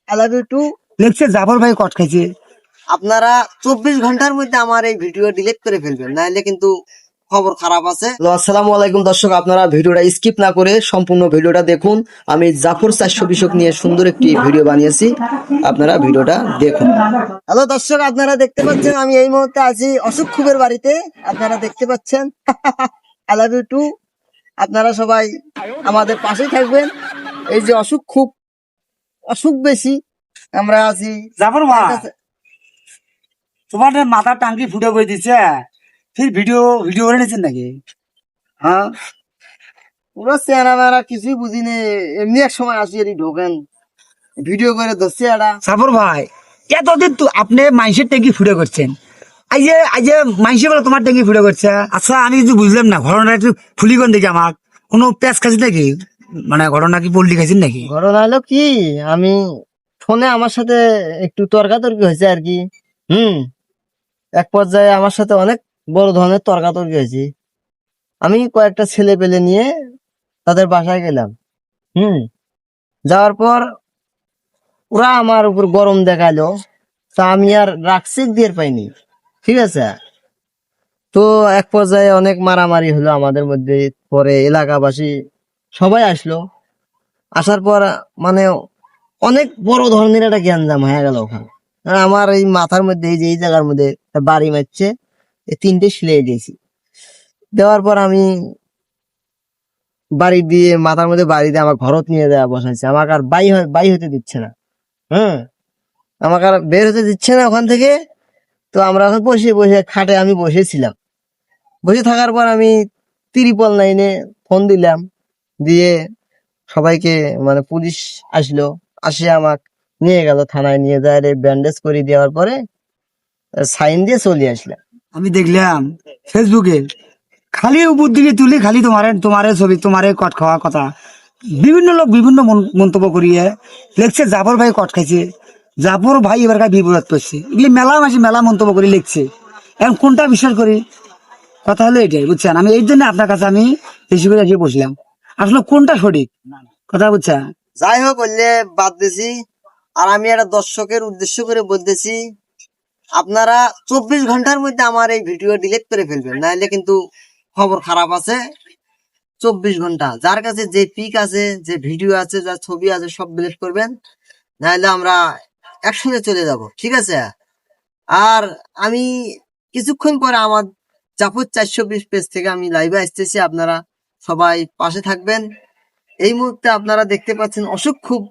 I love you two লিখছে জাফর ভাই কট খাইছে। আপনারা 24 ঘন্টার মধ্যে আমার এই ভিডিও ডিলিট করে ফেলবেন, নাহলে কিন্তু খবর খারাপ আছে। আসসালামু আলাইকুম দর্শক, আপনারা ভিডিওটা স্কিপ না করে সম্পূর্ণ ভিডিওটা দেখুন। আমি জাফর 420 নিয়ে সুন্দর একটি ভিডিও বানিয়েছি, আপনারা ভিডিওটা দেখুন। হ্যালো দর্শক, আপনারা দেখতে পাচ্ছেন আমি এই মুহূর্তে আছি অশোক খুবের বাড়িতে, আপনারা দেখতে পাচ্ছেন। I love you too. আপনারা সবাই আমাদের পাশেই থাকবেন। এই যে অসুখ খুব অসুখ বেশি, আমরা আছি জাফর ভাই, তোমার মাথা টাঙ্কি ফুটে বই দিচ্ছে, ফির ভিডিও ভিডিও করে নিয়েছেন নাকি? হ্যাঁ, পুরো চেহারা মেরা কিছুই বুঝি নে, এমনি এক সময় আসি এটি ঢোকেন ভিডিও করে ধরছে এটা। জাফর ভাই, এতদিন তো আপনি মাইসের ট্যাঙ্কি ফুটে করছেন, আজ মাইসে বলে তোমার ট্যাঙ্কি ফুটে করছে। আচ্ছা, আমি কিছু বুঝলাম না, ঘটনাটা একটু খুলিগন দেখি। আমার কোনো প্যাঁচ খাইছে নাকি? মানে ঘটনা কি পোল্ট্রি খাইছেন নাকি? ঘটনা হলো কি, আমি ফোনে আমার সাথে একটু তর্কাতর্কি হয়েছে আর কি। এক পর্যায়ে আমার সাথে অনেক বড় ধরনের তর্কাতর্কি হয়েছে। আমি কয়েকটা ছেলে পেলে নিয়ে তাদের বাসায় গেলাম। যাওয়ার পর ওরা আমার উপর গরম দেখালো, তা আমি আর রাখছি দিয়ে পাইনি, ঠিক আছে। তো এক পর্যায়ে অনেক মারামারি হলো আমাদের মধ্যে। পরে এলাকাবাসী সবাই আসলো, আসার পর মানে অনেক বড় ধরনের একটা গ্যাঞ্জাম হয়ে গেল ওখানে। আর আমার এই মাথার মধ্যে, এই যে এই জায়গার মধ্যে একটা বাড়ি মারছে, এই 3টে সিলাই দিয়েছি। দেওয়ার পর আমি বাড়ি দিয়ে, মাথার মধ্যে বাড়ি দিয়ে আমার ঘরত নিয়ে দেওয়া বসাইছে। আমাকে আর বাই হতে দিচ্ছে না। আমাকে আর বের হতে দিচ্ছে না ওখান থেকে। তো আমরা এখন বসে বসে খাটে আমি বসেছিলাম। বসে থাকার পর আমি 999 ফোন দিলাম, দিয়ে সবাইকে মানে পুলিশ আসলো, আসে আমাকে নিয়ে গেল থানায়, নিয়ে যায় ব্যান্ডেজ করে দেওয়ার পরে সাইন দিয়ে চলে আসলাম। আমি দেখলাম ফেসবুকে খালি উপর দিকে তুলে খালি তোমারে ছবি, তোমারে কট খাওয়া কথা। বিভিন্ন লোক বিভিন্ন মন্তব্য করিয়ে লিখছে জাফর ভাই কট খাইছে, জাফর ভাই এবার বিপদ করছে। এগুলি মেলা মাসে মেলা মন্তব্য করে লিখছে। এখন কোনটা বিশ্বাস করি? কথা হলো এটাই, বুঝছেন? আমি এই জন্য আপনার কাছে আমি বেশি করে এসে বসলাম, আসলে কোনটা সঠিক কথা, বুঝছেন? যাই হোক, বললে বাদ দিছি। আর আমি একটা দর্শকের উদ্দেশ্য করে বলতেছি, আপনারা 24 ঘন্টার মধ্যে আমার এই ভিডিও ডিলিট করে ফেলবেন, নাহলে কিন্তু খবর খারাপ আছে। 24 ঘন্টা, যার কাছে যে পিক আছে, যে ভিডিও আছে, যার ছবি আছে, সব ডিলিট করবেন, নাহলে আমরা একসঙ্গে চলে যাব, ঠিক আছে। আর আমি কিছুক্ষণ পরে আমার জাফর 420 পেজ থেকে আমি লাইভে আসতেছি, আপনারা সবাই পাশে থাকবেন। এই মুহূর্তে আপনারা দেখতে পাচ্ছেন অসুখ খুব